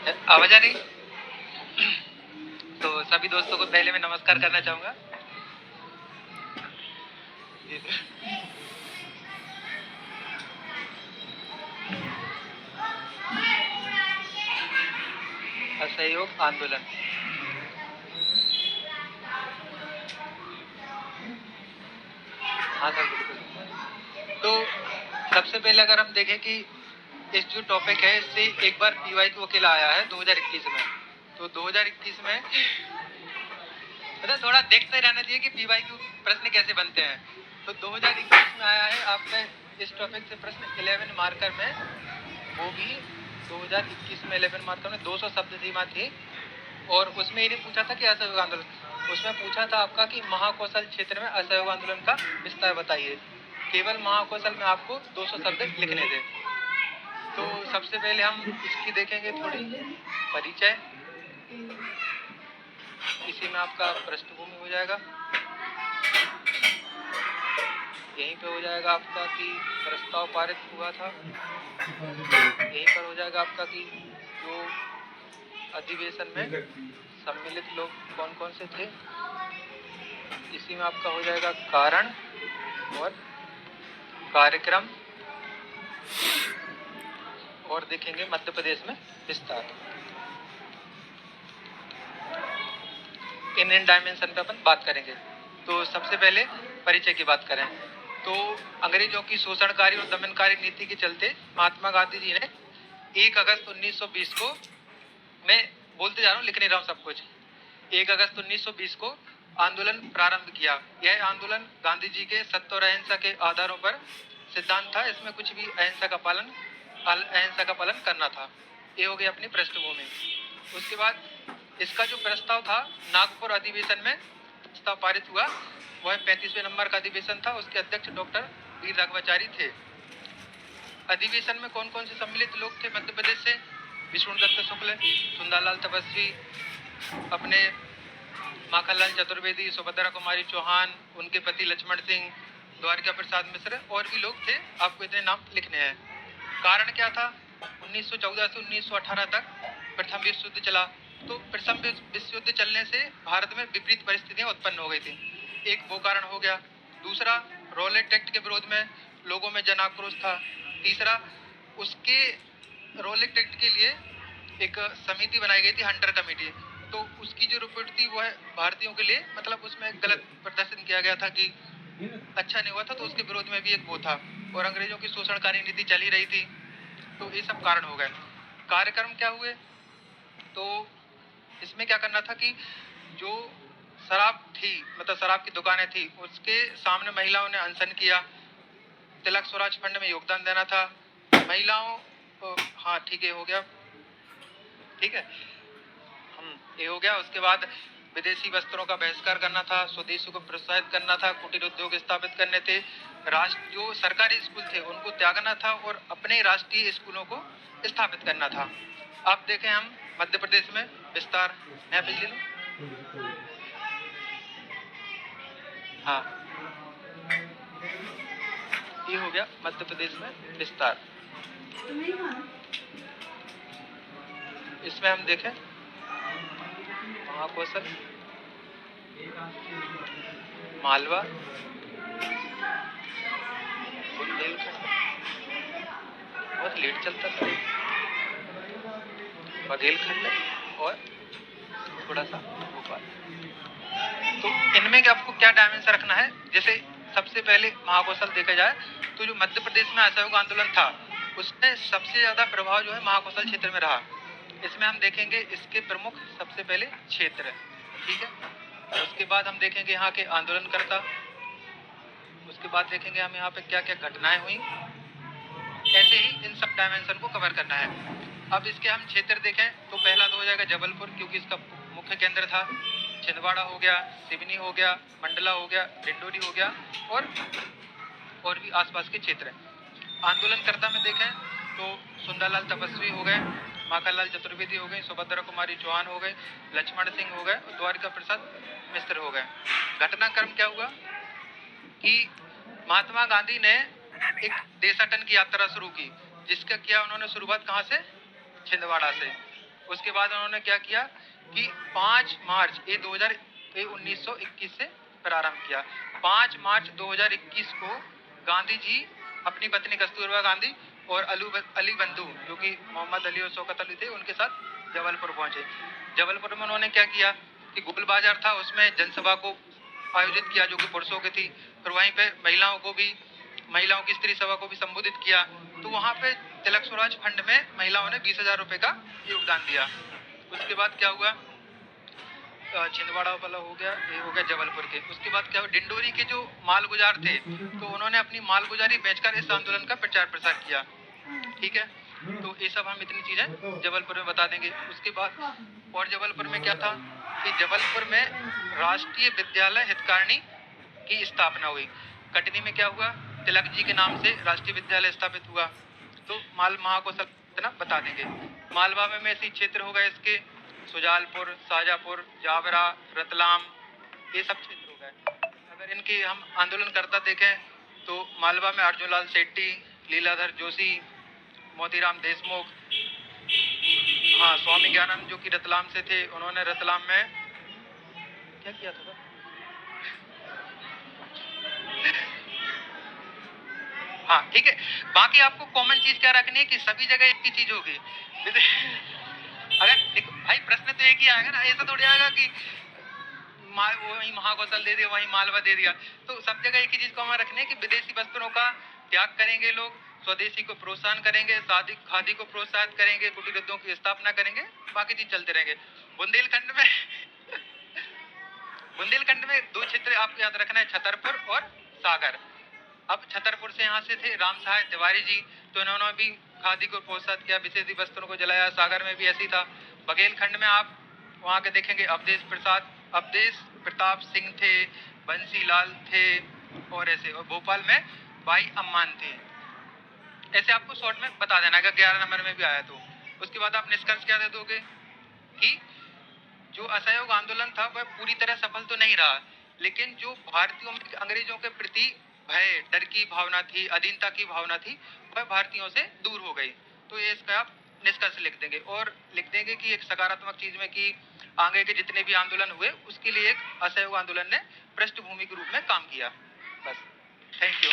आवाज आ रही? तो सभी दोस्तों को पहले मैं नमस्कार करना चाहूँगा। असहयोग आंदोलन। हाँ सर, बिल्कुल। तो सबसे पहले अगर हम देखें कि इस जो टॉपिक है इससे एक बार पीवाईक्यू अकेला आया है 2021 में। तो 2021 में मतलब थोड़ा देखते रहना चाहिए कि पीवाईक्यू प्रश्न कैसे बनते हैं। तो 2021 में आया है आपका इस टॉपिक से प्रश्न 11 मार्कर में, वो भी 2021 में 11 मार्कर में 200 शब्द सीमा थी। और उसमें ये नहीं पूछा था कि असहयोग आंदोलन, उसमें पूछा था आपका कि महाकौशल क्षेत्र में असहयोग आंदोलन का विस्तार बताइए। केवल महाकौशल में आपको 200 शब्द लिखने थे। तो सबसे पहले हम इसकी देखेंगे थोड़ी परिचय, इसी में आपका पृष्ठभूमि हो जाएगा। यहीं पे हो जाएगा आपका कि प्रस्ताव पारित हुआ था, यहीं पर हो जाएगा आपका कि जो अधिवेशन में सम्मिलित लोग कौन कौन से थे, इसी में आपका हो जाएगा कारण और कार्यक्रम, और देखेंगे मध्य प्रदेश में विस्तार। इन डायमेंशन पे अपन बात करेंगे। तो सबसे पहले परिचय की बात करें तो अंग्रेजों की शोषणकारी और दमनकारी नीति के चलते महात्मा गांधी जी ने 1 अगस्त 1920 को, मैं बोलते जा रहा हूँ लिख नहीं रहा हूँ सब कुछ, 1 अगस्त 1920 को आंदोलन प्रारंभ किया। यह आंदोलन गांधी जी के सत्य और अहिंसा के आधारों पर सिद्धांत था। इसमें कुछ भी अहिंसा का पालन करना था। ये हो गई अपनी पृष्ठभूमि। उसके बाद इसका जो प्रस्ताव था नागपुर अधिवेशन में प्रस्ताव पारित हुआ, वह 35वें नंबर का अधिवेशन था। उसके अध्यक्ष डॉक्टर वीर राघवाचारी थे। अधिवेशन में कौन कौन से सम्मिलित लोग थे मध्य प्रदेश से? विष्णुदत्त शुक्ल, सुंदरलाल तपस्वी, अपने माखनलाल चतुर्वेदी, सुभद्रा कुमारी चौहान, उनके पति लक्ष्मण सिंह, द्वारिका प्रसाद मिश्र और भी लोग थे। आपको इतने नाम लिखने हैं। कारण क्या था? 1914 से 1918 तक प्रथम विश्व युद्ध चला। तो प्रथम विश्व युद्ध चलने से भारत में विपरीत परिस्थितियां उत्पन्न हो गई थी। एक वो कारण हो गया। दूसरा, रॉलेट एक्ट के विरोध में लोगों में जन आक्रोश था। तीसरा, उसके रॉलेट एक्ट के लिए एक समिति बनाई गई थी, हंटर कमेटी। तो उसकी जो रिपोर्ट थी वो है भारतीयों के लिए, मतलब उसमें गलत प्रदर्शन किया गया था कि अच्छा नहीं हुआ था, तो उसके विरोध में भी एक वो था। और अंग्रेजों की शोषणकारी नीति चली रही थी। तो ये सब कारण हो गए। कार्यक्रम क्या हुए? तो इसमें क्या करना था कि जो शराब थी, मतलब शराब की दुकानें थी, उसके सामने महिलाओं ने अनशन किया। तिलक स्वराज फंड में योगदान देना था महिलाओं को। हाँ ठीक है, हो गया, ठीक है, ये हो गया। उसके बाद विदेशी वस्त्रों का बहिष्कार करना था, स्वदेशी को प्रोत्साहित करना था, कुटीर उद्योग स्थापित करने थे, राष्ट्र जो सरकारी स्कूल थे उनको त्यागना था और अपने राष्ट्रीय स्कूलों को स्थापित करना था। अब देखें हम मध्य प्रदेश में विस्तार। नया बिजली लो। हाँ, ये हो गया मध्य प्रदेश में विस्तार। इसमें हम देखें महाकौशल, मालवा, बुंदेलखंड, बहुत लेट चलता था, बघेलखंड और थोड़ा सा भोपाल। तो इनमें क्या आपको क्या डायमेंशन रखना है? जैसे सबसे पहले महाकौशल देखा जाए तो जो मध्य प्रदेश में असहयोग आंदोलन था उसमें सबसे ज्यादा प्रभाव जो है महाकौशल क्षेत्र में रहा। इसमें हम देखेंगे इसके प्रमुख सबसे पहले क्षेत्र, ठीक है। उसके बाद हम देखेंगे यहाँ के आंदोलनकर्ता। उसके बाद देखेंगे हम यहाँ पे क्या क्या घटनाएं हुई। ऐसे ही इन सब डायमेंशन को कवर करना है। अब इसके हम क्षेत्र देखें तो पहला तो हो जाएगा जबलपुर, क्योंकि इसका मुख्य केंद्र था। छिंदवाड़ा हो गया, सिवनी हो गया, मंडला हो गया, डिंडोरी हो गया और भी आसपास के क्षेत्र हैं। आंदोलनकर्ता में देखें तो सुंदरलाल तपस्वी हो गए, माखनलाल चतुर्वेदी हो गए, सुभद्रा कुमारी चौहान हो गए, लक्ष्मण सिंह हो गए और द्वारिका प्रसाद मिश्र हो गए। घटनाक्रम क्या हुआ कि महात्मा गांधी ने एक देशाटन की यात्रा शुरू की, जिसका किया उन्होंने शुरुआत कहाँ से? छिंदवाड़ा से। उसके बाद उन्होंने क्या किया कि 5 मार्च 1921 से प्रारंभ किया। 5 मार्च 2021 को गांधी जी अपनी पत्नी कस्तूरबा गांधी और अली बंधु जो कि मोहम्मद अली और शौकत अली थे उनके साथ जबलपुर पहुंचे। जबलपुर में उन्होंने क्या किया कि गोल बाजार था, उसमें जनसभा को आयोजित किया जो कि पुरुषों की थी। फिर वहीं पे महिलाओं की स्त्री सभा को भी संबोधित किया। तो वहां पे तिलक स्वराज फंड में महिलाओं ने 20,000 रुपए का योगदान दिया। उसके बाद क्या हुआ, छिंदवाड़ा वाला हो गया, ये हो गया जबलपुर के। उसके बाद क्या हुआ, डिंडोरी के जो मालगुजार थे तो उन्होंने अपनी मालगुजारी बेचकर इस आंदोलन का प्रचार प्रसार किया। ठीक है, तो ये सब हम इतनी चीजें जबलपुर में बता देंगे। उसके बाद और जबलपुर में क्या था कि जबलपुर में राष्ट्रीय विद्यालय हितकारिणी की स्थापना हुई। कटनी में क्या हुआ, तिलक जी के नाम से राष्ट्रीय विद्यालय स्थापित हुआ। तो माल महाकौशल इतना बता देंगे। मालवा में ऐसी क्षेत्र होगा इसके सुजालपुर, शाजापुर, जावरा, रतलाम, ये सब क्षेत्र हो गए। अगर इनके हम आंदोलनकर्ता देखें तो मालवा में अर्जुनलाल शेट्टी, लीलाधर जोशी, मोतीराम देशमुख, हाँ स्वामी ज्ञानंद जो कि रतलाम से थे, उन्होंने रतलाम में क्या किया था? हाँ ठीक है, बाकी आपको कॉमन चीज क्या रखनी है कि सभी जगह एक ही चीज होगी। अगर देखो भाई प्रश्न तो एक ही आएगा ना, ऐसा थोड़ी आएगा कि वही महाकौशल दे दिया वही मालवा दे दिया। तो सब जगह एक ही चीज कॉमन रखनी है कि विदेशी वस्त्रों का त्याग करेंगे लोग, स्वदेशी को प्रोत्साहन करेंगे, खादी को प्रोत्साहित करेंगे, कुटीर उद्योग की स्थापना करेंगे, बाकी चीज चलते रहेंगे। बुंदेलखंड में बुंदेलखंड में दो क्षेत्र आपको याद रखना है, छतरपुर और सागर। अब छतरपुर से यहाँ से थे राम सहाय तिवारी जी, तो इन्होंने भी खादी को प्रोत्साहित किया, विदेशी वस्त्रों को जलाया। सागर में भी ऐसी था। बघेलखंड में आप वहाँ के देखेंगे अवधेश प्रताप सिंह थे, बंसीलाल थे और ऐसे। और भोपाल में भाई अम्मान थे। ऐसे आपको शॉर्ट में बता देना, अगर 11 नंबर में भी आया तो। उसके बाद आप निष्कर्ष क्या दे दोगे कि जो असहयोग आंदोलन था वह पूरी तरह सफल तो नहीं रहा, लेकिन जो भारतीयों में अंग्रेजों के प्रति भय, डर की भावना थी, अधीनता की भावना थी, वह भारतीयों से दूर हो गई। तो ये इसका आप निष्कर्ष लिख देंगे और लिख देंगे कि एक सकारात्मक चीज में कि आगे के जितने भी आंदोलन हुए उसके लिए एक असहयोग आंदोलन ने पृष्ठभूमि के रूप में काम किया। बस, थैंक यू।